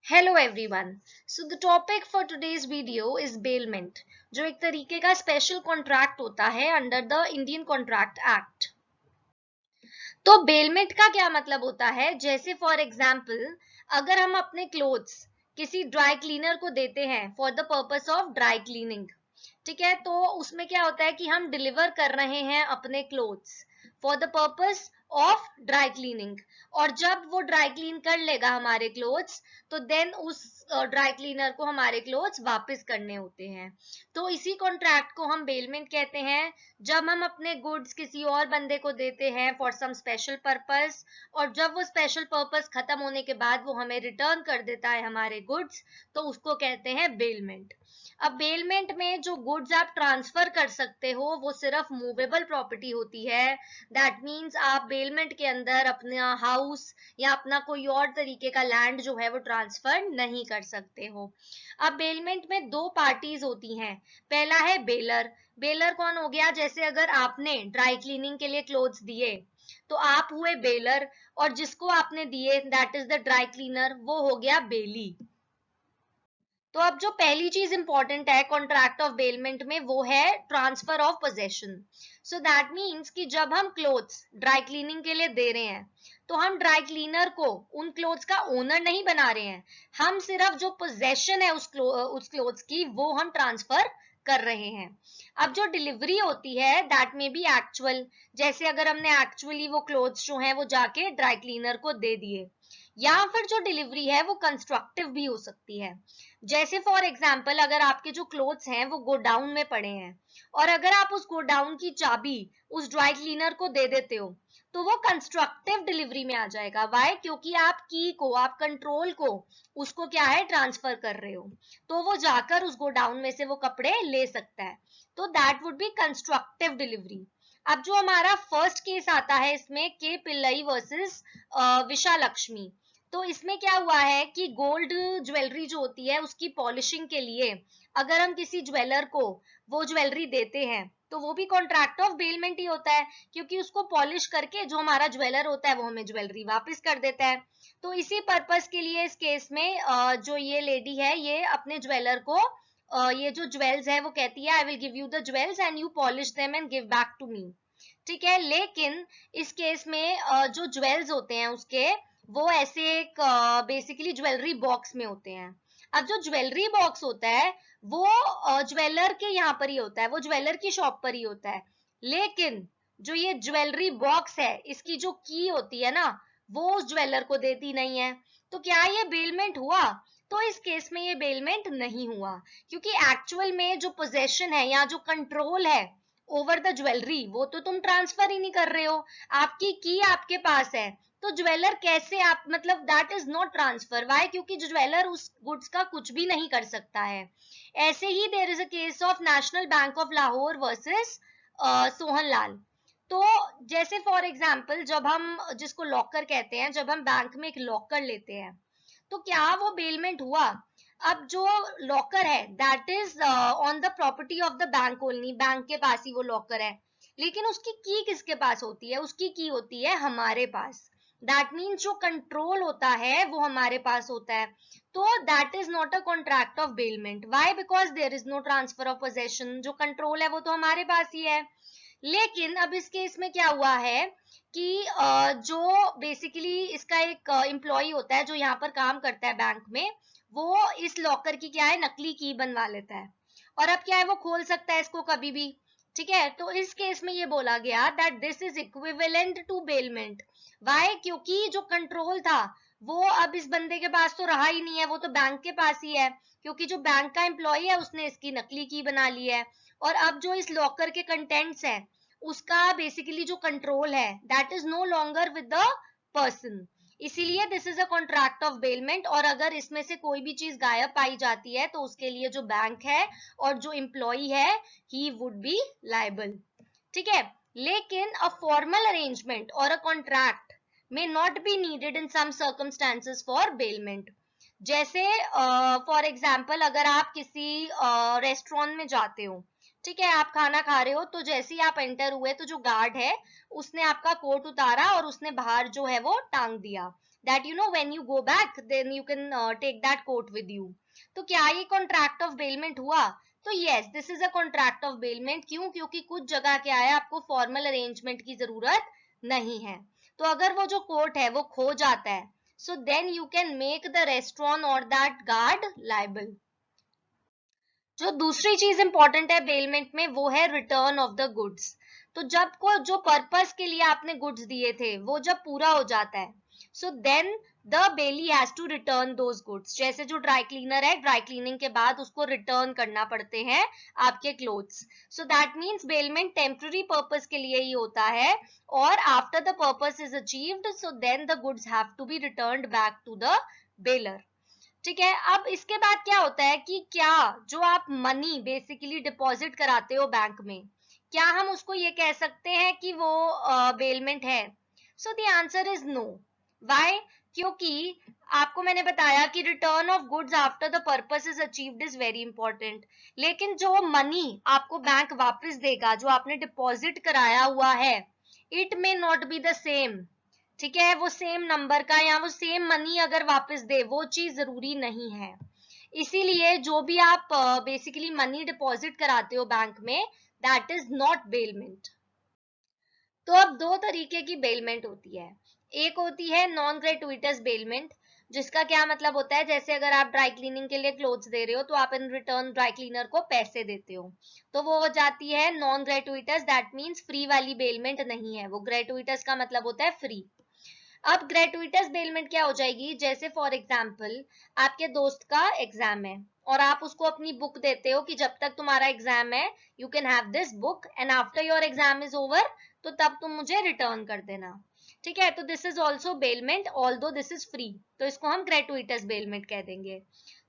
Hello everyone. So the topic for today's video is bailment, जो एक तरीके का स्पेशल कॉन्ट्रैक्ट होता है under the Indian contract act. तो बेलमेंट का क्या मतलब होता है? जैसे फॉर एग्जाम्पल अगर हम अपने क्लोथ्स किसी ड्राई क्लीनर को देते हैं for the purpose of dry cleaning, ठीक है, तो उसमें क्या होता है कि हम डिलीवर कर रहे हैं अपने clothes for the purpose of dry cleaning, और जब वो ड्राई क्लीन कर लेगा हमारे क्लोथ्स तो देन उस ड्राई क्लीनर को हमारे क्लोथ्स वापस करने होते हैं। तो इसी कॉन्ट्रैक्ट को हम बेलमेंट कहते हैं। जब हम अपने गुड्स किसी और बंदे को देते हैं फॉर सम स्पेशल पर्पस, और जब वो स्पेशल पर्पस खत्म होने के बाद वो हमें रिटर्न कर देता है हमारे गुड्स, तो उसको कहते हैं बेलमेंट। अब बेलमेंट में जो गुड्स आप ट्रांसफर कर सकते हो वो सिर्फ मूवेबल प्रॉपर्टी होती है। दैट मीन्स आप बेलमेंट के अंदर अपना हाउस या अपना कोई और तरीके का लैंड जो है वो ट्रांसफर नहीं कर सकते हो। अब बेलमेंट में दो पार्टीज होती हैं। पहला है बेलर। बेलर कौन हो गया? जैसे अगर आपने ड्राई क्लीनिंग के लिए क्लोथ्स दिए तो आप हुए बेलर, और जिसको आपने दिए that is the dry cleaner, वो हो गया बेली। तो अब जो पहली चीज इंपॉर्टेंट है कॉन्ट्रैक्ट ऑफ बेलमेंट में वो है transfer of possession. So that means कि जब हम क्लोथ्स ड्राई क्लीनिंग के लिए दे रहे हैं तो हम ड्राई क्लीनर को उन क्लोथ्स का ओनर नहीं बना रहे हैं, हम सिर्फ जो पोजेशन है उस क्लोथ्स की वो हम ट्रांसफर कर रहे हैं। अब जो डिलीवरी होती है दैट में बी एक्चुअल, जैसे अगर हमने एक्चुअली वो क्लोथ्स जो हैं वो जाके ड्राई क्लीनर को दे दिए, या फिर जो डिलीवरी है वो कंस्ट्रक्टिव भी हो सकती है। जैसे फॉर एग्जाम्पल अगर आपके जो क्लोथ्स हैं वो गोडाउन में पड़े हैं और अगर आप उस गोडाउन की चाबी उस ड्राई क्लीनर को दे देते हो तो वो कंस्ट्रक्टिव डिलीवरी में आ जाएगा। वाई? क्योंकि आप की को, आप कंट्रोल को उसको क्या है ट्रांसफर कर रहे हो, तो वो जाकर उस गोडाउन में से वो कपड़े ले सकता है। तो that would be constructive delivery. अब जो हमारा फर्स्ट केस आता है इसमें के पिल्लई वर्सेस विशालक्ष्मी, तो इसमें क्या हुआ है कि गोल्ड ज्वेलरी जो होती है उसकी पॉलिशिंग के लिए अगर हम किसी ज्वेलर को वो ज्वेलरी देते हैं तो वो भी कॉन्ट्रैक्ट ऑफ बेलमेंट ही होता है, क्योंकि उसको पॉलिश करके जो हमारा ज्वेलर होता है वो हमें ज्वेलरी वापस कर देता है। तो इसी पर्पस के लिए इस केस में जो ये लेडी है ये अपने ज्वेलर को ये जो ज्वेल्स है वो कहती है I will give you the jewels and you polish them and give back to me. ठीक है, लेकिन इस केस में जो ज्वेल्स होते हैं उसके वो ऐसे एक बेसिकली ज्वेलरी बॉक्स में होते हैं। अब जो ज्वेलरी बॉक्स होता है वो ज्वेलर के यहाँ पर ही होता है, वो ज्वेलर की शॉप पर ही होता है, लेकिन जो ये ज्वेलरी बॉक्स है इसकी जो की होती है ना वो उस ज्वेलर को देती नहीं है। तो क्या ये बेलमेंट हुआ? तो इस केस में ये बेलमेंट नहीं हुआ, क्योंकि एक्चुअल में जो पोजेशन है या जो कंट्रोल है ओवर द ज्वेलरी वो तो तुम ट्रांसफर ही नहीं कर रहे हो, आपकी की आपके पास है, तो ज्वेलर कैसे आप मतलब that is not transfer. Why? क्योंकि जो ज्वेलर उस गुड्स का कुछ भी नहीं कर सकता है। ऐसे ही there is a case of national bank of Lahore versus Sohanlal. तो जैसे फॉर एग्जाम्पल जब हम जिसको लॉकर कहते हैं, जब हम बैंक में एक लॉकर लेते हैं तो क्या वो बेलमेंट हुआ? अब जो लॉकर है that is on the property of the bank only, bank के पास ही वो लॉकर है, लेकिन उसकी की किसके पास होती है? उसकी की होती है हमारे पास। दैट मीन्स जो कंट्रोल होता है वो हमारे पास होता है। तो that is not a contract of bailment. Why? Because there is no transfer of possession, जो कंट्रोल है वो तो हमारे पास ही है। लेकिन अब इस केस में क्या हुआ है कि जो बेसिकली इसका एक एम्प्लॉय होता है जो यहाँ पर काम करता है बैंक में, वो इस लॉकर की क्या है नकली की बनवा लेता है, और अब क्या है वो खोल सकता है इसको कभी भी। ठीक है, तो इस केस में ये बोला गया that this is equivalent to bailment. Why? क्योंकि जो कंट्रोल था वो अब इस बंदे के पास तो रहा ही नहीं है, वो तो बैंक के पास ही है, क्योंकि जो बैंक का एम्प्लॉय है उसने इसकी नकली की बना ली है। और अब जो इस लॉकर के कंटेंट्स है उसका बेसिकली जो कंट्रोल है that is no longer with the person, इसीलिए this is a contract of bailment. और अगर इसमें से कोई भी चीज गायब पाई जाती है तो उसके लिए जो बैंक है और जो एम्प्लॉय है ही वुड बी लायबल। ठीक है, लेकिन अ फॉर्मल अरेंजमेंट और a contract may not be needed in some circumstances for bailment। जैसे फॉर एग्जाम्पल अगर आप किसी रेस्टोरेंट में जाते हो, ठीक है, आप खाना खा रहे हो, तो जैसे ही आप एंटर हुए तो जो गार्ड है उसने आपका कोट उतारा और उसने बाहर जो है वो टांग दिया। that you know when you go back then you can take that coat with you. तो क्या ये कॉन्ट्रैक्ट ऑफ बेलमेंट हुआ? तो yes, this is a contract of bailment. क्यों? क्योंकि कुछ जगह क्या है, आपको फॉर्मल अरेंजमेंट की जरूरत नहीं है. तो अगर वो जो कोट है वो खो जाता है, so then you can make the restaurant or that guard liable. जो दूसरी चीज इंपॉर्टेंट है बेलमेंट में वो है रिटर्न ऑफ द गुड्स. तो जब को जो पर्पस के लिए आपने गुड्स दिए थे वो जब पूरा हो जाता है, so then the bailee has to return those goods. जैसे जो ड्राई क्लीनर है, ड्राई क्लीनिंग के बाद उसको रिटर्न करना पड़ते हैं आपके clothes. So that means bailment temporary purpose के लिए ही होता है, और after the purpose is achieved so then the goods have to be returned back to the bailor. ठीक है. अब इसके बाद क्या होता है कि क्या जो आप मनी बेसिकली डिपॉजिट कराते हो बैंक में, क्या हम उसको ये कह सकते हैं कि वो बेलमेंट है? So the answer is no. Why? क्योंकि आपको मैंने बताया कि return of goods after the purpose is achieved is very important. लेकिन जो मनी आपको बैंक वापस देगा जो आपने डिपॉजिट कराया हुआ है, it may not be the same. ठीक है, वो सेम नंबर का या वो सेम मनी अगर वापस दे वो चीज जरूरी नहीं है. इसीलिए जो भी आप बेसिकली मनी डिपॉजिट कराते हो बैंक में, दैट इज नॉट बेलमेंट. तो अब दो तरीके की बेलमेंट होती है. एक होती है नॉन ग्रेटुइटस बेलमेंट, जिसका क्या मतलब होता है, जैसे अगर आप ड्राई क्लीनिंग के लिए क्लोथ्स दे रहे हो तो आप इन रिटर्न ड्राई क्लीनर को पैसे देते हो, तो वो हो जाती है नॉन ग्रेटुइटस. दैट मीन्स फ्री वाली बेलमेंट नहीं है वो. ग्रेटुइटस का मतलब होता है फ्री. अब ग्रेटुइटस बेलमेंट क्या हो जाएगी, जैसे फॉर एग्जाम्पल आपके दोस्त का एग्जाम है और आप उसको अपनी बुक देते हो कि जब तक तुम्हारा एग्जाम है you can have this book and after your exam is over तो तब तुम मुझे रिटर्न कर देना. ठीक है, तो this is also bailment although this is free, तो इसको हम ग्रेटुइटस बेलमेंट कह देंगे.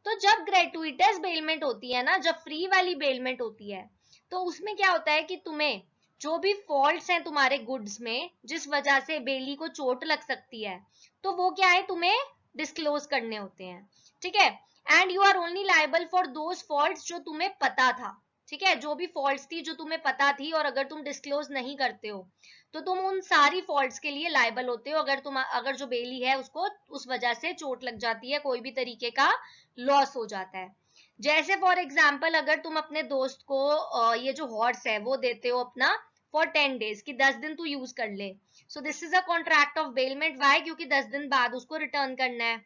तो जब ग्रेटुइटस बेलमेंट होती है ना, जब फ्री वाली बेलमेंट होती है, तो उसमें क्या होता है कि तुम्हें जो भी फॉल्ट्स हैं तुम्हारे गुड्स में जिस वजह से बेली को चोट लग सकती है, तो वो क्या है तुम्हें डिस्क्लोज करने होते हैं. ठीक है, and you are only liable for those faults जो तुम्हें पता था. ठीक है, जो भी फॉल्ट्स थी जो तुम्हें पता थी और अगर तुम डिस्क्लोज नहीं करते हो तो तुम उन सारी फॉल्ट्स के लिए लायबल होते हो, अगर जो बेली है उसको उस वजह से चोट लग जाती है, कोई भी तरीके का लॉस हो जाता है. जैसे फॉर एग्जाम्पल अगर तुम अपने दोस्त को ये जो हॉर्स है वो देते हो अपना फॉर 10 डेज कि 10 दिन तू यूज कर ले, so this is a contract of bailment. Why? क्योंकि 10 दिन बाद उसको रिटर्न करना है.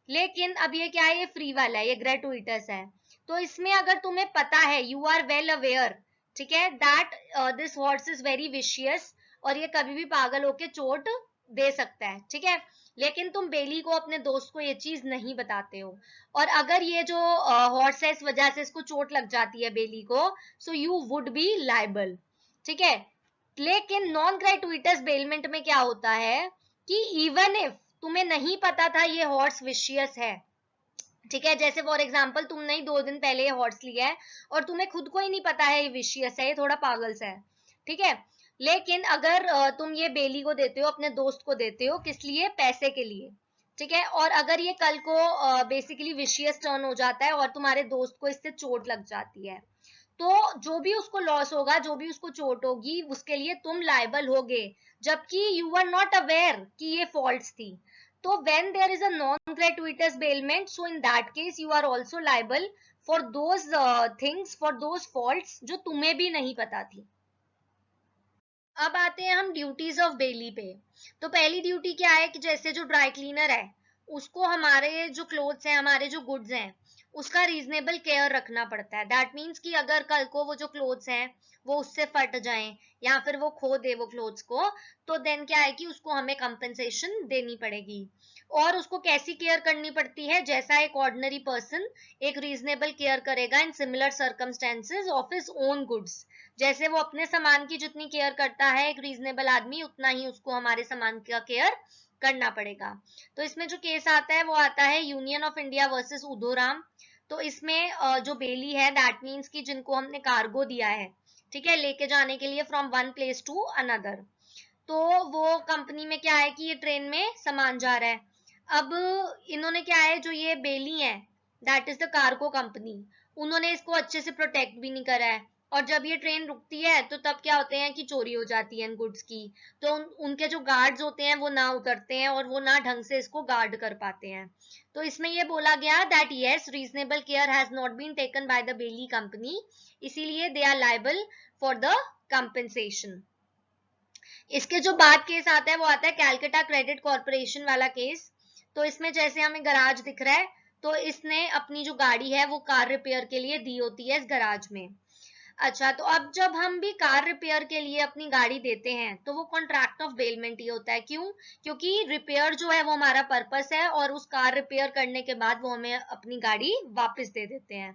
लेकिन अब ये क्या है, ये फ्री वाला है, ये ग्रेटुइटस है. तो इसमें अगर तुम्हें पता है, यू आर वेल अवेयर, ठीक है, that this horse is very vicious और ये कभी भी पागल होके चोट दे सकता है. ठीक है, लेकिन तुम बेली को अपने दोस्त को ये चीज नहीं बताते हो, और अगर ये जो हॉर्स है इस वजह से इसको चोट लग जाती है बेली को, so you would be liable. ठीक है, लेकिन नॉन ग्रेटुइटस बेलमेंट में क्या होता है कि इवन इफ तुम्हें नहीं पता था ये हॉर्स विशियस है, ठीक है, जैसे फॉर एग्जांपल तुमने ही 2 दिन पहले ये हॉर्स लिया है और तुम्हें खुद को ही नहीं पता है ये विशियस है, ये थोड़ा पागल सा है. ठीक है, लेकिन अगर तुम ये बेली को देते हो, अपने दोस्त को देते हो, किस लिए? पैसे के लिए. ठीक है, और अगर ये कल को बेसिकली विशियस टर्न हो जाता है और तुम्हारे दोस्त को इससे चोट लग जाती है, तो जो भी उसको लॉस होगा, जो भी उसको चोट होगी, उसके लिए तुम लायबल होगे, जबकि यू आर नॉट अवेयर कि ये फॉल्ट्स थी. तो when there is a non gratuitous bailment, so in that case you are also liable for those things, for those faults जो तुम्हें भी नहीं पता थी. अब आते हैं हम ड्यूटीज ऑफ बेली पे. तो पहली ड्यूटी क्या है कि जैसे जो ड्राई क्लीनर है उसको हमारे जो क्लोथ्स हैं, हमारे जो गुड्स हैं, उसका रीजनेबल केयर रखना पड़ता है. दैट मीन्स कि अगर कल को वो जो क्लोथ्स हैं वो उससे फट जाएं या फिर वो खो दे वो क्लोथ्स को, तो देन क्या है कि उसको हमें कंपनसेशन देनी पड़ेगी. और उसको कैसी केयर करनी पड़ती है, जैसा एक ऑर्डिनरी पर्सन एक रीजनेबल केयर करेगा in similar circumstances of his own goods. जैसे वो अपने सामान की जितनी केयर करता है एक रीजनेबल आदमी, उतना ही उसको हमारे सामान का केयर करना पड़ेगा. तो इसमें जो केस आता है वो आता है union of India versus Udhoram. तो इसमें जो बेली है, दैट मीन्स कि जिनको हमने कार्गो दिया है, ठीक है, लेके जाने के लिए from one place to another, तो वो कंपनी में क्या है कि ये ट्रेन में सामान जा रहा है. अब इन्होंने क्या है, जो ये बेली है that is the cargo company, उन्होंने इसको अच्छे से प्रोटेक्ट भी नहीं करा है. और जब ये ट्रेन रुकती है तो तब क्या होते हैं कि चोरी हो जाती है गुड्स की। तो उनके जो गार्ड्स होते हैं वो ना उतरते हैं और वो ना ढंग से इसको गार्ड कर पाते हैं। तो इसमें ये बोला गया that yes reasonable care has not been taken by the bailee company, इसीलिए they are liable for the compensation. इसके जो बाद केस आता है वो आता है कैलकाटा क्रेडिट कॉर्पोरेशन वाला केस। तो इसमें जैसे हमें गराज दिख रहा है, तो इसने अपनी जो गाड़ी है वो कार रिपेयर के लिए दी होती है इस गराज में। अच्छा, तो अब जब हम भी कार रिपेयर के लिए अपनी गाड़ी देते हैं तो वो कॉन्ट्रैक्ट ऑफ बेलमेंट ही होता है। क्यों? क्योंकि रिपेयर जो है वो हमारा पर्पस है और उस कार रिपेयर करने के बाद वो हमें अपनी गाड़ी वापस दे देते हैं।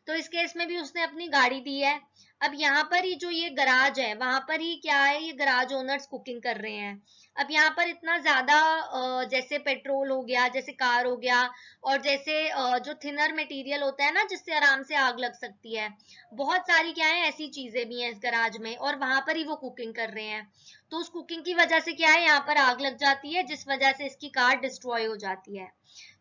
तो इस केस में भी उसने अपनी गाड़ी दी है। अब यहाँ पर ही जो ये गराज है वहां पर ही क्या है, ये गराज ओनर्स कुकिंग कर रहे हैं। अब यहाँ पर इतना ज्यादा जैसे पेट्रोल हो गया, जैसे कार हो गया, और जैसे जो थिनर मटेरियल होता है ना जिससे आराम से आग लग सकती है, बहुत सारी क्या है ऐसी चीजें भी हैं इस गराज में, और वहां पर ही वो कुकिंग कर रहे हैं। तो उस कुकिंग की वजह से क्या है, यहाँ पर आग लग जाती है जिस वजह से इसकी कार डिस्ट्रॉय हो जाती है।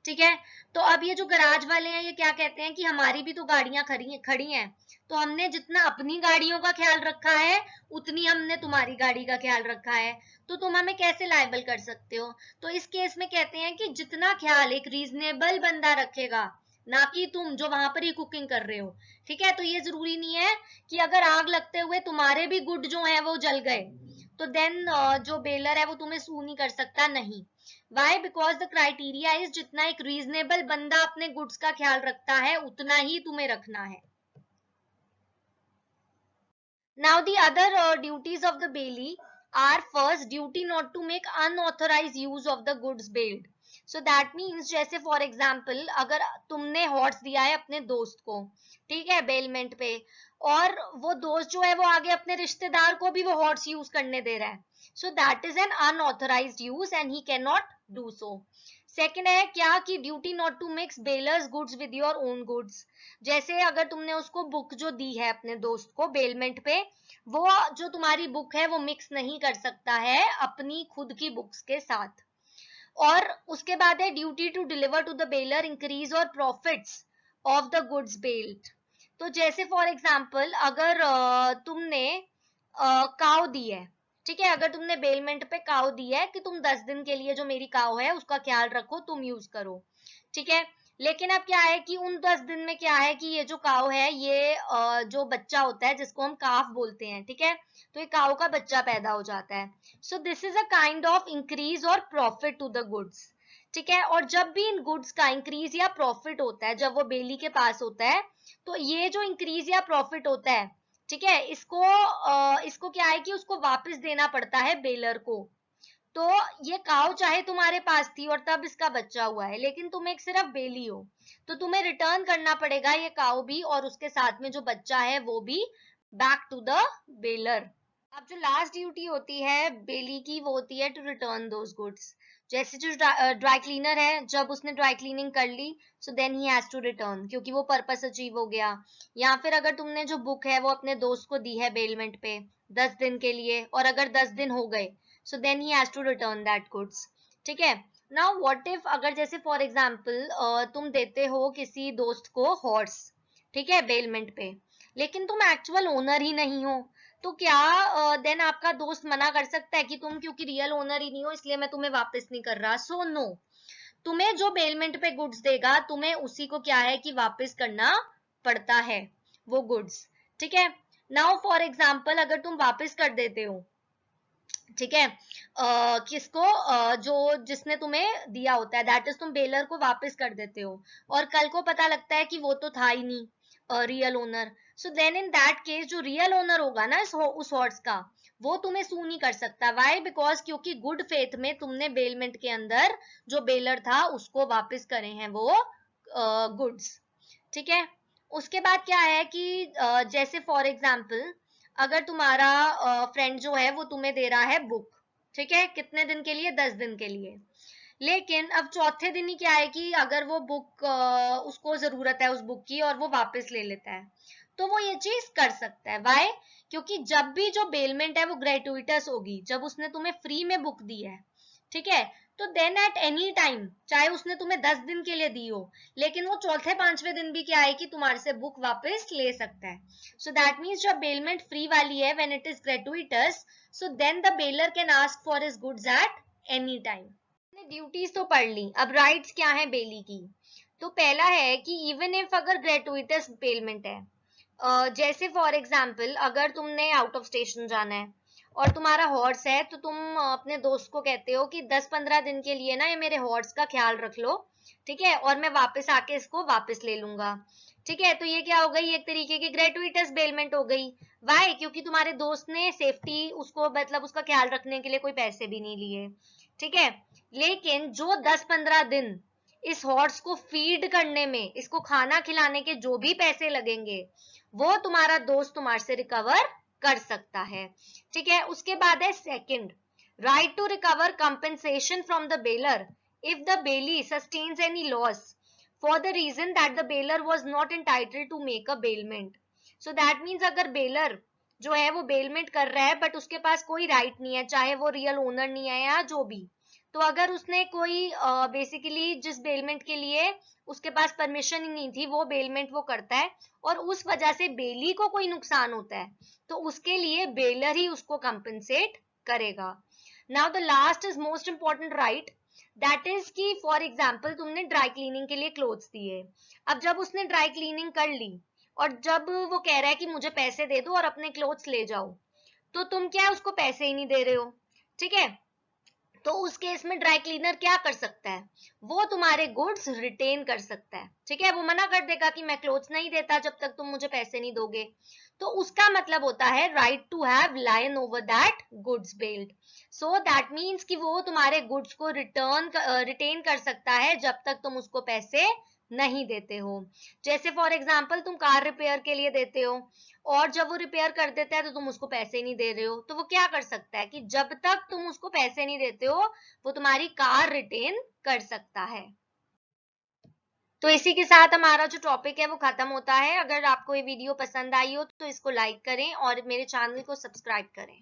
ठीक है। तो अब ये जो गराज वाले हैं ये क्या कहते हैं कि हमारी भी तो गाड़ियां खड़ी हैं, तो हमने जितना अपनी गाड़ियों का ख्याल रखा है उतनी हमने तुम्हारी गाड़ी का ख्याल रखा है, तो तुम हमें कैसे लायबल कर सकते हो। तो इस केस में कहते हैं कि जितना ख्याल एक रीजनेबल बंदा रखेगा, ना कि तुम जो वहां पर ही कुकिंग कर रहे हो। ठीक है। तो ये जरूरी नहीं है कि अगर आग लगते हुए तुम्हारे भी गुड जो है वो जल गए तो देन जो बेलर है वो तुम्हें सू नहीं कर सकता, नहीं। Why? Because the criteria is जितना एक रीजनेबल बंदा अपने गुड्स का ख्याल रखता है उतना ही तुम्हें रखना है। Now the other duties of the bailee are first duty not to make unauthorized use of the goods bailed. So that means जैसे for example अगर तुमने हॉर्स दिया है अपने दोस्त को, ठीक है, बेलमेंट पे, और वो दोस्त जो है वो आगे अपने रिश्तेदार को भी वो हॉर्स यूज करने दे रहा है, so that is an unauthorized use and he cannot do so. Second है क्या कि duty not to mix bailor's goods with your own goods. जैसे अगर तुमने उसको बुक जो दी है अपने दोस्त को बेलमेंट पे, वो जो तुम्हारी बुक है वो मिक्स नहीं कर सकता है अपनी खुद की बुक्स के साथ। और उसके बाद है duty to deliver to the bailor increase और profits of the goods bailed. तो जैसे फॉर एग्जाम्पल अगर तुमने काव दी है, ठीक है, अगर तुमने बेलमेंट पे काव दी है कि तुम 10 दिन के लिए जो मेरी काव है उसका ख्याल रखो, तुम यूज करो, ठीक है। लेकिन अब क्या है कि उन 10 दिन में क्या है कि ये जो काव है ये जो बच्चा होता है जिसको हम काफ बोलते हैं, ठीक है, तो ये काव का बच्चा पैदा हो जाता है। सो this is a kind of increase और प्रॉफिट टू द गुड्स। ठीक है। और जब भी इन गुड्स का इंक्रीज या प्रॉफिट होता है, जब वो बेली के पास होता है, तो ये जो इंक्रीज या प्रॉफिट होता है, ठीक है, इसको क्या है कि उसको वापस देना पड़ता है बेलर को। तो ये काऊ चाहे तुम्हारे पास थी और तब इसका बच्चा हुआ है, लेकिन तुम एक सिर्फ बेली हो, तो तुम्हें रिटर्न करना पड़ेगा ये काऊ भी और उसके साथ में जो बच्चा है वो भी बैक टू द बेलर। अब जो लास्ट ड्यूटी होती है बेली की वो होती है टू रिटर्न दोज गुड्स। जैसे जो ड्राई क्लीनर है, जब उसने ड्राई क्लीनिंग कर ली so then he has to return, क्योंकि वो पर्पस अचीव हो गया। या फिर अगर तुमने जो बुक है वो अपने दोस्त को दी है बेलमेंट पे 10 दिन के लिए, और अगर 10 दिन हो गए so then he has to return that goods. ठीक है। नाउ व्हाट इफ अगर जैसे फॉर एग्जांपल तुम देते हो किसी दोस्त को हॉर्स, ठीक है, बेलमेंट पे, लेकिन तुम एक्चुअल ओनर ही नहीं हो, तो क्या देन आपका दोस्त मना कर सकता है कि तुम क्योंकि रियल ओनर ही नहीं हो इसलिए मैं तुम्हें वापस नहीं कर रहा? सो नो, तुम्हें जो बेलमेंट पे गुड्स देगा तुम्हें उसी को क्या है कि वापस करना पड़ता है वो गुड्स। ठीक है। नाउ फॉर एग्जाम्पल अगर तुम वापस कर देते हो, ठीक है, किसको जो जिसने तुम्हें दिया होता है, दैट इज तुम बेलर को वापस कर देते हो, और कल को पता लगता है कि वो तो था ही नहीं real owner, so then in that case जो रियल ओनर होगा ना उस हॉर्स का, वो तुम्हें सू नहीं कर सकता। वाई? बिकॉज क्योंकि गुड फेथ में तुमने बेलमेंट के अंदर जो बेलर था उसको वापस करे हैं वो गुड्स। ठीक है। उसके बाद क्या है कि जैसे फॉर एग्जाम्पल अगर तुम्हारा फ्रेंड जो है वो तुम्हें दे रहा है बुक, ठीक है, कितने दिन के लिए? 10 दिन के लिए। लेकिन अब चौथे दिन ही क्या है कि अगर वो बुक उसको जरूरत है उस बुक की और वो वापस ले लेता है, तो वो ये चीज कर सकता है। वाई? क्योंकि जब भी जो बेलमेंट है वो ग्रेटुइटस होगी, जब उसने तुम्हें फ्री में बुक दी है, ठीक है, तो देन एट एनी टाइम, चाहे उसने तुम्हें 10 दिन के लिए दी हो, लेकिन वो चौथे पांचवें दिन भी क्या है कि तुम्हारे से बुक वापस ले सकता है. सो दैट मीन्स जब बेलमेंट फ्री वाली है, when it is gratuitous, so then the bailor can ask for his goods at any time. Duties तो पढ़ ली, अब राइट्स क्या है बेली की. तो पहला है कि इवन इफ अगर ग्रेटुइटस पेमेंट है, जैसे फॉर एग्जाम्पल अगर तुमने आउट ऑफ स्टेशन जाना है और तुम्हारा हॉर्स है, तो तुम अपने दोस्त को कहते हो कि 10-15 दिन के लिए ना ये मेरे हॉर्स का ख्याल रख लो, ठीक है, और मैं वापस आके इसको वापस ले लूंगा. ठीक है, तो ये क्या हो गई, एक तरीके की ग्रेटुइटस बेलमेंट हो गई. वाई? क्योंकि तुम्हारे दोस्त ने सेफ्टी उसको मतलब उसका ख्याल रखने के लिए कोई पैसे भी नहीं लिए. ठीक है, लेकिन जो 10-15 दिन इस हॉर्स को फीड करने में, इसको खाना खिलाने के जो भी पैसे लगेंगे, वो तुम्हारा दोस्त तुम्हारे से रिकवर कर सकता है. ठीक है, उसके बाद है second, right to recover compensation from the bailor if the bailee sustains any loss for the reason that the bailor was not entitled to make a bailment. So that means अगर bailor जो है वो bailment कर रहा है but उसके पास कोई right नहीं है, चाहे वो रियल ओनर नहीं है या जो भी, तो अगर उसने कोई बेसिकली जिस बेलमेंट के लिए उसके पास परमिशन ही नहीं थी, वो बेलमेंट वो करता है और उस वजह से बेली को कोई नुकसान होता है, तो उसके लिए बेलर ही उसको कंपनसेट करेगा. Now the last is most important right, that is कि फॉर एग्जाम्पल तुमने ड्राई क्लीनिंग के लिए क्लोथ्स दिए. अब जब उसने ड्राई क्लीनिंग कर ली और जब वो कह रहा है कि मुझे पैसे दे दो और अपने क्लोथ्स ले जाओ, तो तुम क्या है उसको पैसे ही नहीं दे रहे हो. ठीक है, तो उस केस में ड्राई क्लीनर क्या कर सकता है, वो तुम्हारे गुड्स रिटेन कर सकता है. ठीक है, वो मना कर देगा कि मैं क्लोथ्स नहीं देता जब तक तुम मुझे पैसे नहीं दोगे. तो उसका मतलब होता है right to have lien over that goods bailed. So that means कि वो तुम्हारे गुड्स को रिटेन कर सकता है जब तक तुम उसको पैसे नहीं देते हो. जैसे फॉर एग्जाम्पल तुम कार रिपेयर के लिए देते हो और जब वो रिपेयर कर देता है तो तुम उसको पैसे नहीं दे रहे हो, तो वो क्या कर सकता है कि जब तक तुम उसको पैसे नहीं देते हो वो तुम्हारी कार रिटेन कर सकता है. तो इसी के साथ हमारा जो टॉपिक है वो खत्म होता है. अगर आपको ये वीडियो पसंद आई हो तो इसको लाइक करें और मेरे चैनल को सब्सक्राइब करें.